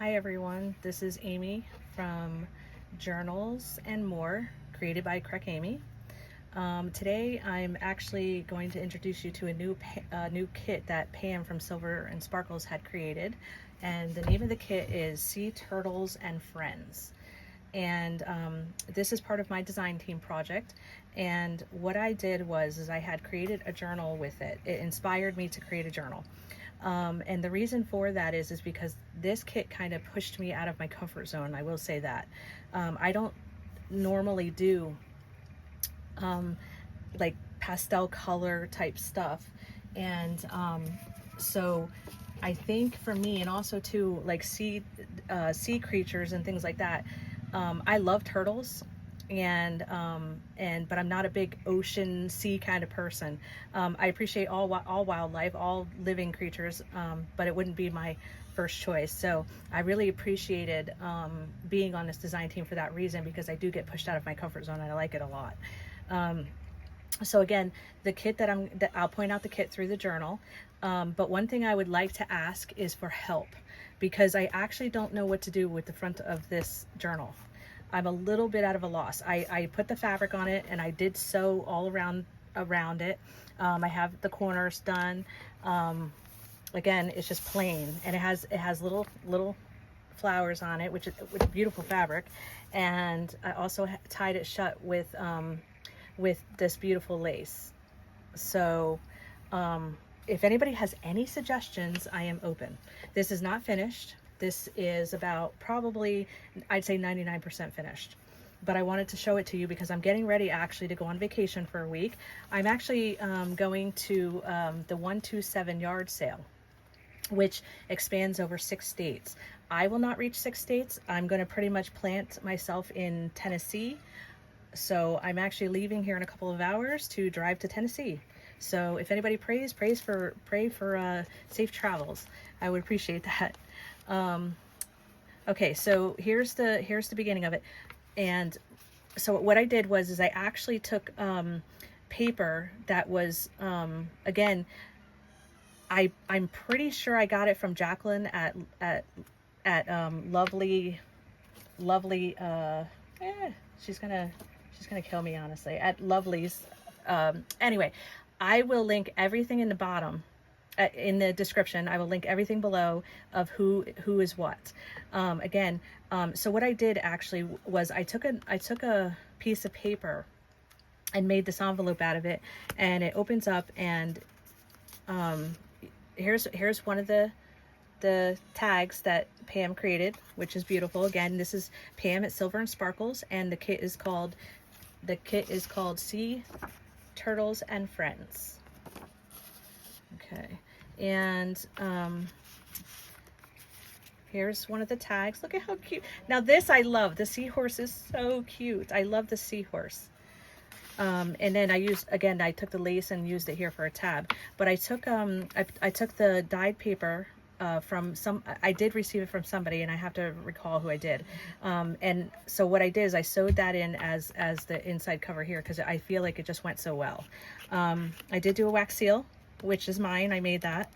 Hi everyone, this is Amy from Journals and More, created by Crack Amy. Today I'm actually going to introduce you to a new kit that Pam from Silver and Sparkles had created, and the name of the kit is Sea Turtles and Friends. And this is part of my design team project, and what I did was I had created a journal with it. It inspired me to create a journal. And the reason for that is because this kit kind of pushed me out of my comfort zone. I will say that. I don't normally do like pastel color type stuff. And so I think for me, and also too, like sea creatures and things like that, I love turtles, and but I'm not a big ocean sea kind of person. I appreciate all wildlife, all living creatures, but it wouldn't be my first choice. So I really appreciated being on this design team for that reason, because I do get pushed out of my comfort zone and I like it a lot. So again, the kit that I'll point out the kit through the journal. But one thing I would like to ask is for help, because I actually don't know what to do with the front of this journal. I'm a little bit out of a loss. I put the fabric on it and I did sew all around it. I have the corners done. Again, it's just plain, and it has little flowers on it, which is with beautiful fabric. And I also tied it shut with this beautiful lace. So if anybody has any suggestions, I am open. This is not finished. This is about probably, I'd say 99% finished. But I wanted to show it to you because I'm getting ready actually to go on vacation for a week. I'm actually going to the 127 yard sale, which expands over 6 states. I will not reach 6 states. I'm going to pretty much plant myself in Tennessee. So I'm actually leaving here in a couple of hours to drive to Tennessee. So if anybody pray for safe travels, I would appreciate that. Okay, so here's the beginning of it. And so what I did was I actually took paper that was again, I'm pretty sure I got it from Jacqueline at lovely she's gonna kill me, honestly, at Lovely's. Anyway, I will link everything in the bottom, in the description. I will link everything below of who is what. Again, so what I did actually was I took a piece of paper and made this envelope out of it, and it opens up, and here's one of the tags that Pam created, which is beautiful. Again, this is Pam at Silver and Sparkles, and the kit is called Sea Turtles and Friends. Okay, and here's one of the tags. Look at how cute. Now this I love. The seahorse is so cute. I love the seahorse. And then I took the lace and used it here for a tab. But I took I took the dyed paper from I did receive it from somebody, and I have to recall who I did. And so what I did is I sewed that in as the inside cover here, because I feel like it just went so well. I did do a wax seal, which is mine. I made that.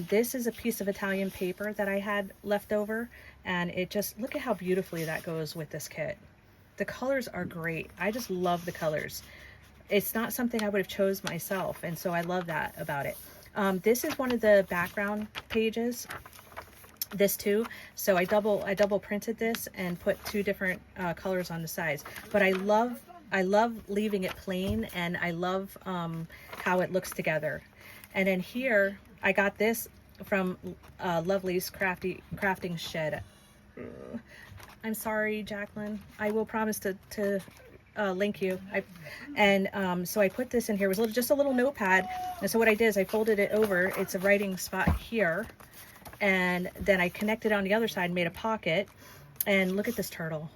This is a piece of Italian paper that I had left over, and it just, look at how beautifully that goes with this kit. The colors are great. I just love the colors. It's not something I would have chose myself, and so I love that about it. This is one of the background pages, this too. So I double printed this and put 2 different colors on the sides. But I love leaving it plain, and I love how it looks together. And then here I got this from Lovely's crafting shed. I'm sorry, Jacqueline. I will promise to link you. So I put this in here. It was just a little notepad, and so what I did is I folded it over. It's a writing spot here, and then I connected on the other side, made a pocket. And look at this turtle.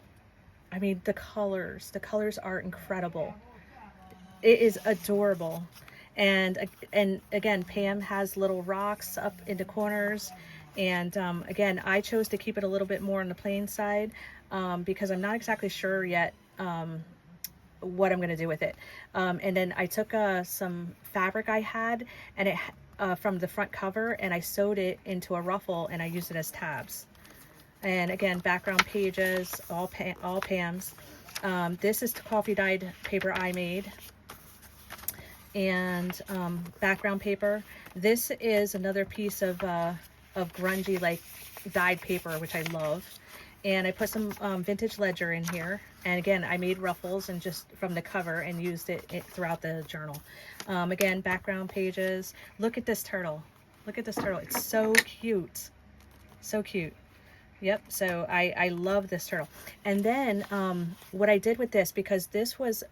I mean, the colors are incredible. It is adorable. And again, Pam has little rocks up into corners. And again, I chose to keep it a little bit more on the plain side, because I'm not exactly sure yet what I'm going to do with it. And then I took some fabric I had, and it from the front cover, and I sewed it into a ruffle, and I used it as tabs. And again, background pages, all Pam's. This is coffee dyed paper I made. And background paper. This is another piece of grungy, like, dyed paper, which I love. And I put some vintage ledger in here. And again, I made ruffles and just from the cover and used it throughout the journal. Again, background pages. Look at this turtle. Look at this turtle. It's so cute. So cute. Yep. So I love this turtle. And then what I did with this, because this was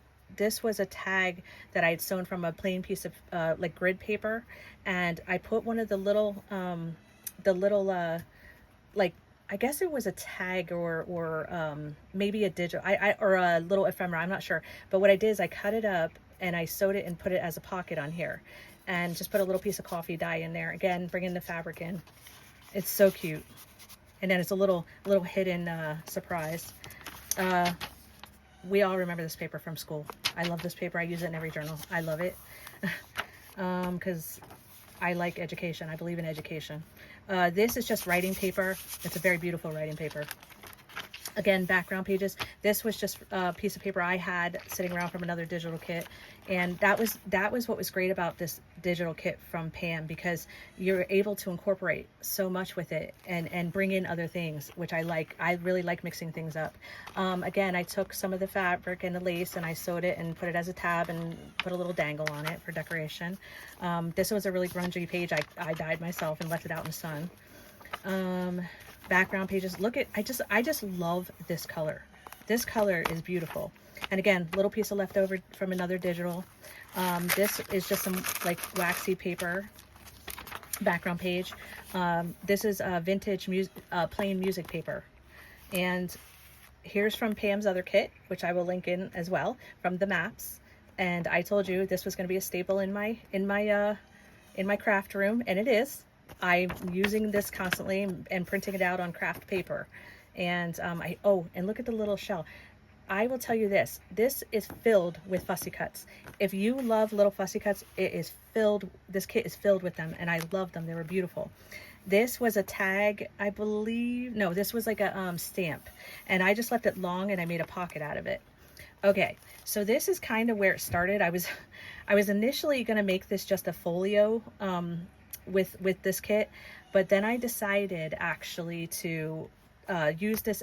a tag that I had sewn from a plain piece of like grid paper, and I put one of the little like, I guess it was a tag or maybe a digital or a little ephemera, I'm not sure. But what I did is I cut it up and I sewed it and put it as a pocket on here, and just put a little piece of coffee dye in there. Again, bringing the fabric in. It's so cute. And then it's a little hidden surprise. We all remember this paper from school. I love this paper. I use it in every journal. I love it because I like education. I believe in education. This is just writing paper. It's a very beautiful writing paper. Again, background pages. This was just a piece of paper I had sitting around from another digital kit. And that was what was great about this digital kit from Pam, because you're able to incorporate so much with it and bring in other things, which I like. I really like mixing things up. Again, I took some of the fabric and the lace and I sewed it and put it as a tab and put a little dangle on it for decoration. This was a really grungy page I dyed myself and left it out in the sun. Background pages. Look at, I just love this color. This color is beautiful. And again, little piece of leftover from another digital. This is just some like waxy paper background page. This is a vintage plain music paper. And here's from Pam's other kit, which I will link in as well, from the maps. And I told you this was going to be a staple in my craft room, and it is. I'm using this constantly and printing it out on craft paper. And and look at the little shell. I will tell you this is filled with fussy cuts. If you love little fussy cuts, this kit is filled with them, and I love them. They were beautiful. This was a tag, I believe. No, this was like a stamp, and I just left it long and I made a pocket out of it. Okay, so this is kind of where it started. I was initially going to make this just a folio with this kit, but then I decided actually to use this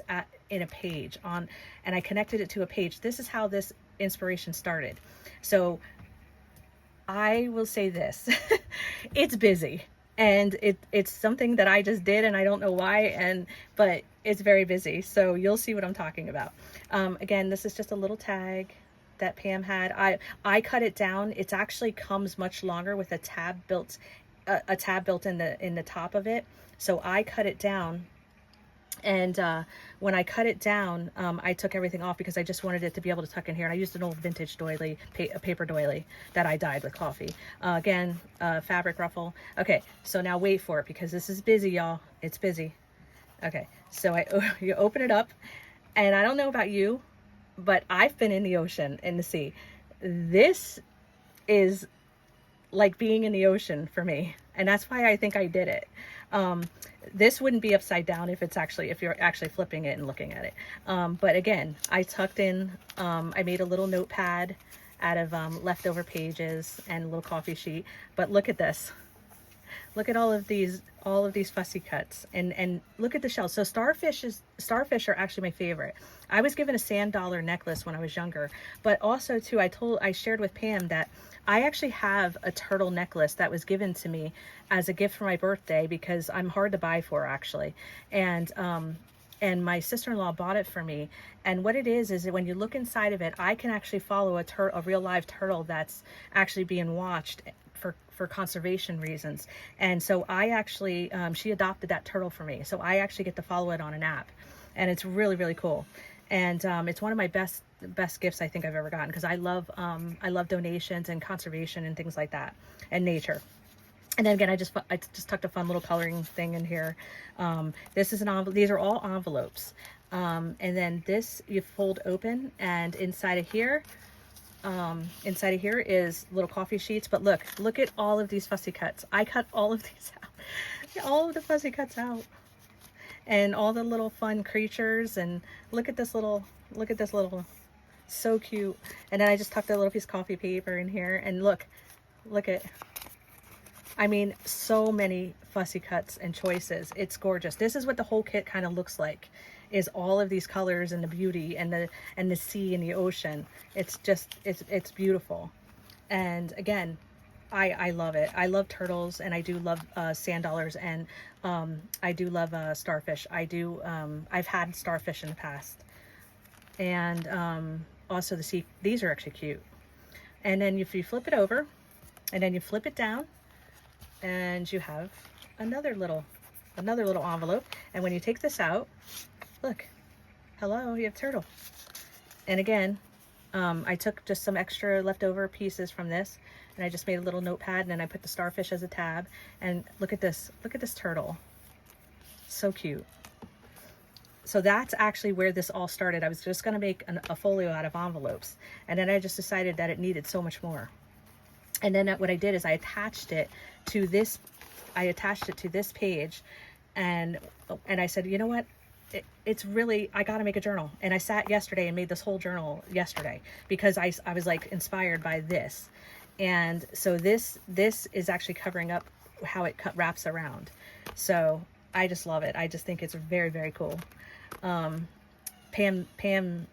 in a page and I connected it to a page. This is how this inspiration started. So I will say this, it's busy, and it's something that I just did and I don't know why, but it's very busy. So you'll see what I'm talking about. Again, this is just a little tag that Pam had. I cut it down. It actually comes much longer with a tab built in the top of it. So I cut it down, and when I cut it down, I took everything off because I just wanted it to be able to tuck in here. And I used an old vintage doily, paper doily that I dyed with coffee. Again, fabric ruffle. Okay, so now wait for it because this is busy, y'all. It's busy. Okay, so you open it up, and I don't know about you, but I've been in the ocean, in the sea. This is like being in the ocean for me, and that's why I think I did it. This wouldn't be upside down if you're actually flipping it and looking at it. But again, I tucked in, I made a little notepad out of leftover pages and a little coffee sheet. But look at this. Look at all of these fussy cuts, and look at the shells. So starfish are actually my favorite. I was given a sand dollar necklace when I was younger, but also too, I shared with Pam that I actually have a turtle necklace that was given to me as a gift for my birthday because I'm hard to buy for, actually. And my sister-in-law bought it for me. And what it is that when you look inside of it, I can actually follow a real live turtle that's actually being watched for conservation reasons. And so I actually, she adopted that turtle for me. So I actually get to follow it on an app, and it's really, really cool. And it's one of my best gifts I think I've ever gotten, because I love donations and conservation and things like that, and nature. And then again, I just tucked a fun little coloring thing in here. This is an envelope. These are all envelopes. And then this you fold open, and inside of here is little coffee sheets. But look at all of these fussy cuts. I cut all of these out. All of the fussy cuts out. and all the little fun creatures. And look at this little, so cute. And then I just tucked a little piece of coffee paper in here, and look at, I mean, so many fussy cuts and choices. It's gorgeous. This is what the whole kit kind of looks like, is all of these colors and the beauty and the sea and the ocean. It's just, it's beautiful. And again, I love it. I love turtles, and I do love sand dollars, and I do love starfish. I've had starfish in the past. And also the sea, these are actually cute. And then if you flip it over, and then you flip it down, and you have another little envelope. And when you take this out, look, hello, you have turtle. And again, I took just some extra leftover pieces from this, and I just made a little notepad, and then I put the starfish as a tab. And look at this turtle, so cute. So that's actually where this all started. I was just going to make a folio out of envelopes, and then I just decided that it needed so much more. And then what I did is I attached it to this page, and I said, you know what, it's really, I got to make a journal. And I sat yesterday and made this whole journal yesterday, because I was like inspired by this. And so this is actually covering up how it wraps around. So I just love it. I just think it's very, very cool. Pam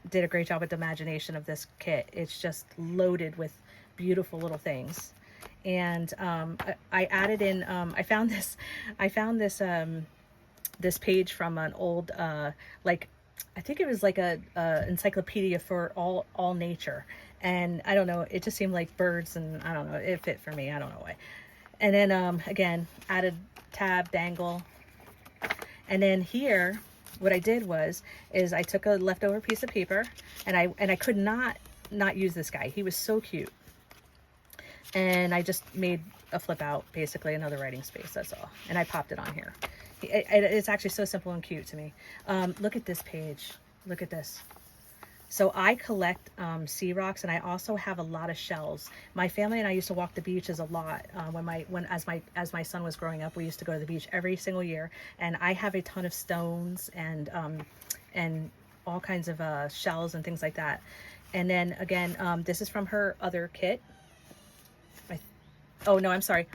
did a great job with the imagination of this kit. It's just loaded with beautiful little things. And I added in, I found this page from an old like, I think it was like a encyclopedia for all nature, and I don't know, it just seemed like birds, and I don't know, it fit for me, I don't know why. And then again, added tab, dangle. And then here what I did is I took a leftover piece of paper, and I could not use this guy. He was so cute. And I just made a flip out, basically another writing space, that's all. And I popped it on here. It's actually so simple and cute to me. Look at this page. Look at this. So I collect sea rocks, and I also have a lot of shells. My family and I used to walk the beaches a lot as my son was growing up. We used to go to the beach every single year, and I have a ton of stones and all kinds of shells and things like that. And then again, this is from her other kit. Oh no, I'm sorry.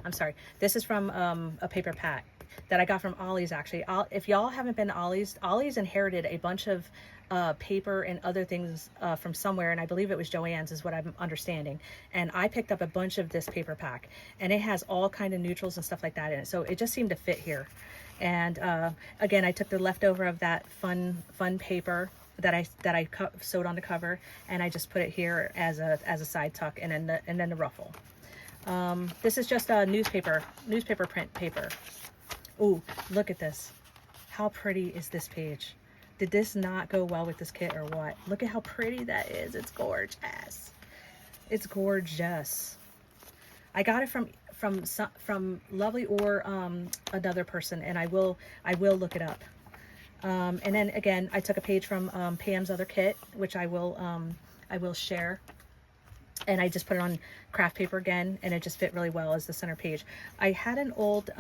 This is from a paper pack that I got from Ollie's, actually. If y'all haven't been to Ollie's inherited a bunch of paper and other things from somewhere, and I believe it was Joann's is what I'm understanding. And I picked up a bunch of this paper pack, and it has all kind of neutrals and stuff like that in it. So it just seemed to fit here. And again, I took the leftover of that fun paper that I sewed on the cover, and I just put it here as a side tuck, and then the ruffle. This is just a newspaper print paper. Ooh, look at this. How pretty is this page? Did this not go well with this kit or what? Look at how pretty that is. It's gorgeous. It's gorgeous. I got it from Lovely or another person, and I will look it up. And then again, I took a page from Pam's other kit, which I will share. And I just put it on craft paper again, and it just fit really well as the center page. I had an old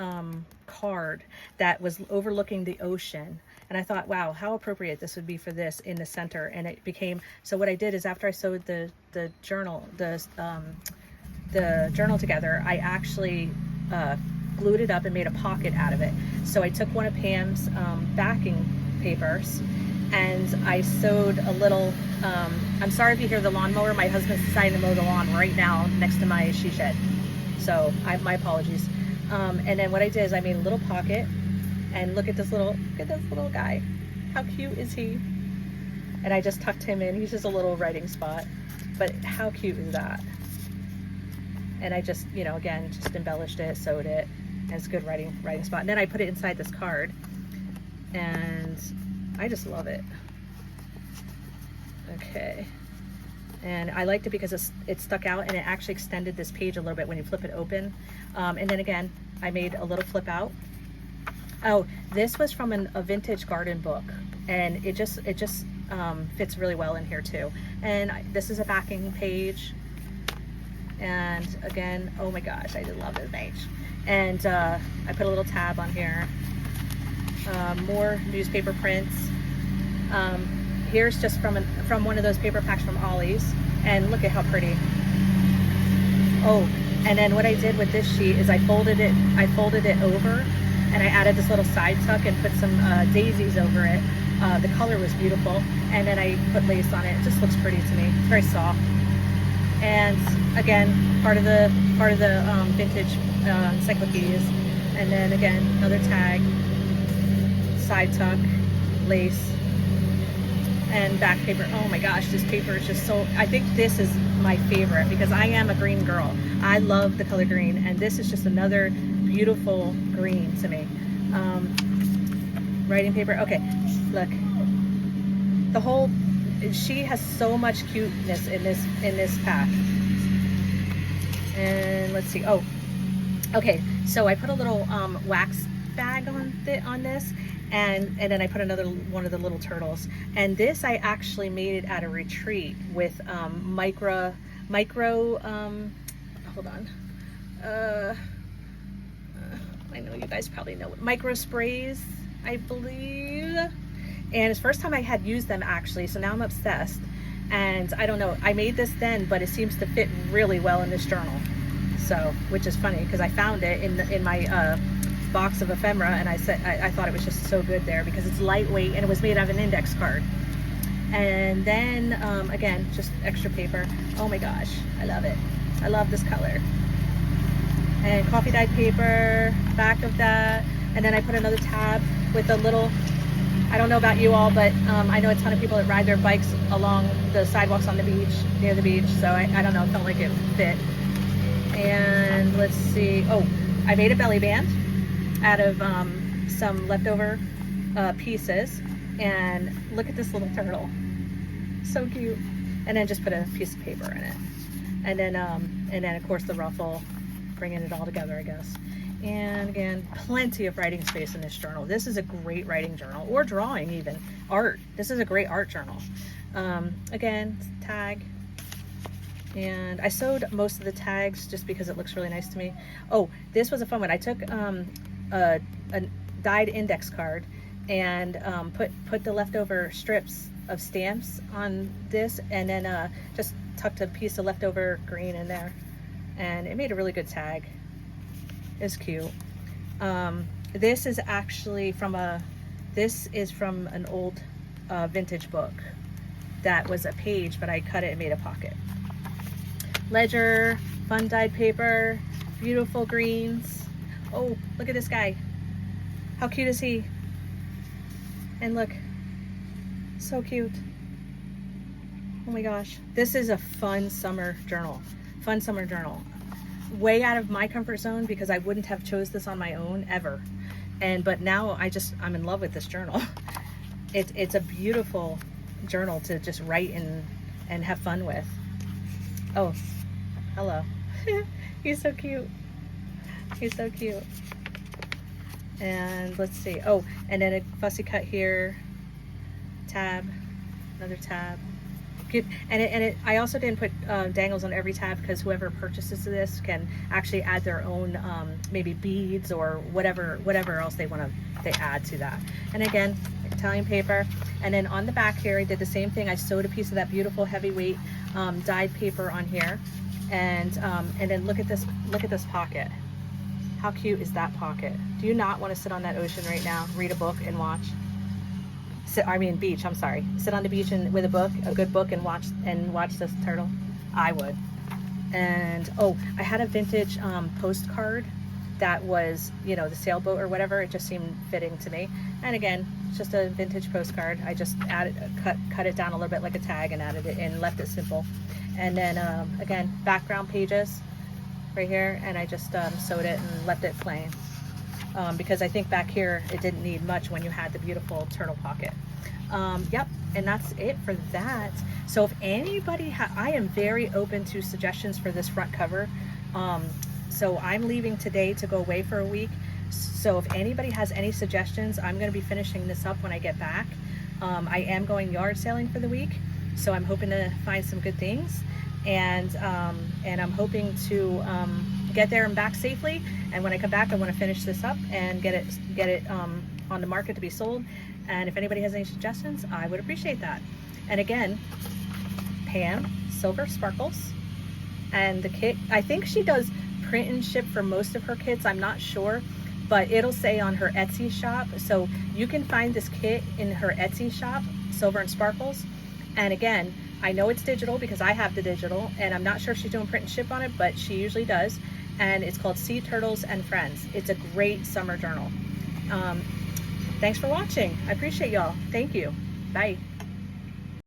card that was overlooking the ocean, and I thought, wow, how appropriate this would be for this in the center. And it became, so what I did is after I sewed the journal together, I actually glued it up and made a pocket out of it. So I took one of Pam's backing papers, and I sewed a little, I'm sorry if you hear the lawnmower. My husband's deciding to mow the lawn right now next to my she shed. So my apologies. And then what I did is I made a little pocket, and look at this little guy. How cute is he? And I just tucked him in. He's just a little writing spot, but how cute is that? And I just, you know, again, just embellished it, sewed it, and it's a good writing spot. And then I put it inside this card, and I just love it. Okay. And I liked it because it stuck out, and it actually extended this page a little bit when you flip it open. And then again, I made a little flip out. Oh, this was from a vintage garden book, and it just fits really well in here too. And this is a backing page. And again, oh my gosh, I did love this page. And I put a little tab on here. More newspaper prints. Here's just from one of those paper packs from Ollie's, and look at how pretty. Oh, and then what I did with this sheet is I folded it over, and I added this little side tuck and put some daisies over it. The color was beautiful, and then I put lace on it. It just looks pretty to me. It's very soft. And again, part of the vintage encyclopedias. And then again, another tag, side tuck, lace, and back paper. Oh my gosh, this paper is just so, I think this is my favorite because I am a green girl. I love the color green, and this is just another beautiful green to me. Writing paper. Okay, look. The whole, she has so much cuteness in this pack. And let's see. Oh, okay. So I put a little wax bag on this, and then I put another one of the little turtles. And this I actually made it at a retreat with micro. Hold on. I know you guys probably know micro sprays, I believe. And it's the first time I had used them actually, so now I'm obsessed. And I don't know, I made this then, but it seems to fit really well in this journal. So, which is funny because I found it in my box of ephemera, and I thought it was just so good there because it's lightweight and it was made out of an index card. And then again, just extra paper. Oh my gosh, I love it. I love this color. And coffee dyed paper, back of that. And then I put another tab with a little, I don't know about you all, but I know a ton of people that ride their bikes along the sidewalks on the beach, near the beach. So I don't know, it felt like it fit. And let's see. Oh, I made a belly band out of some leftover pieces. And look at this little turtle. So cute. And then just put a piece of paper in it. And then of course the ruffle, bringing it all together, I guess. And again, plenty of writing space in this journal. This is a great writing journal, or drawing even, art. This is a great art journal. Again, tag. And I sewed most of the tags just because it looks really nice to me. Oh, this was a fun one. I took a dyed index card and put the leftover strips of stamps on this, and then just tucked a piece of leftover green in there. And it made a really good tag. It's cute. This is actually from an old vintage book that was a page, but I cut it and made a pocket. Ledger, fun dyed paper, beautiful greens. Oh, look at this guy. How cute is he? And look, so cute. Oh my gosh. This is a fun summer journal. Fun summer journal. Way out of my comfort zone because I wouldn't have chose this on my own ever. But now I'm in love with this journal. It's a beautiful journal to just write and have fun with. Oh, hello. He's so cute. He's so cute. And let's see. Oh, and then a fussy cut here. Tab, another tab. And I also didn't put dangles on every tab because whoever purchases this can actually add their own maybe beads or whatever else they add to that. And again, Italian paper. And then on the back here, I did the same thing. I sewed a piece of that beautiful heavyweight dyed paper on here, and then look at this pocket. How cute is that pocket? Do you not want to sit on that ocean right now, read a book and watch? Beach, I'm sorry. Sit on the beach with a good book and watch this turtle. I would. And oh, I had a vintage postcard that was, the sailboat or whatever. It just seemed fitting to me. And again, it's just a vintage postcard. I just cut it down a little bit like a tag and added it in, left it simple. And then again, background pages right here, and I just sewed it and left it plain. Because I think back here it didn't need much when you had the beautiful turtle pocket. Yep, and that's it for that. So if anybody I am very open to suggestions for this front cover. So I'm leaving today to go away for a week. So if anybody has any suggestions, I'm going to be finishing this up when I get back. I am going yard sailing for the week, so I'm hoping to find some good things, and I'm hoping to get there and back safely. And when I come back, I want to finish this up and get it on the market to be sold. And if anybody has any suggestions, I would appreciate that. And again, Pam, Silver Sparkles. And the kit, I think she does print and ship for most of her kits, I'm not sure, but it'll say on her Etsy shop. So you can find this kit in her Etsy shop, Silver and Sparkles. And again, I know it's digital because I have the digital, and I'm not sure if she's doing print and ship on it, but she usually does. And it's called Sea Turtles and Friends. It's a great summer journal. Thanks for watching. I appreciate y'all. Thank you. Bye.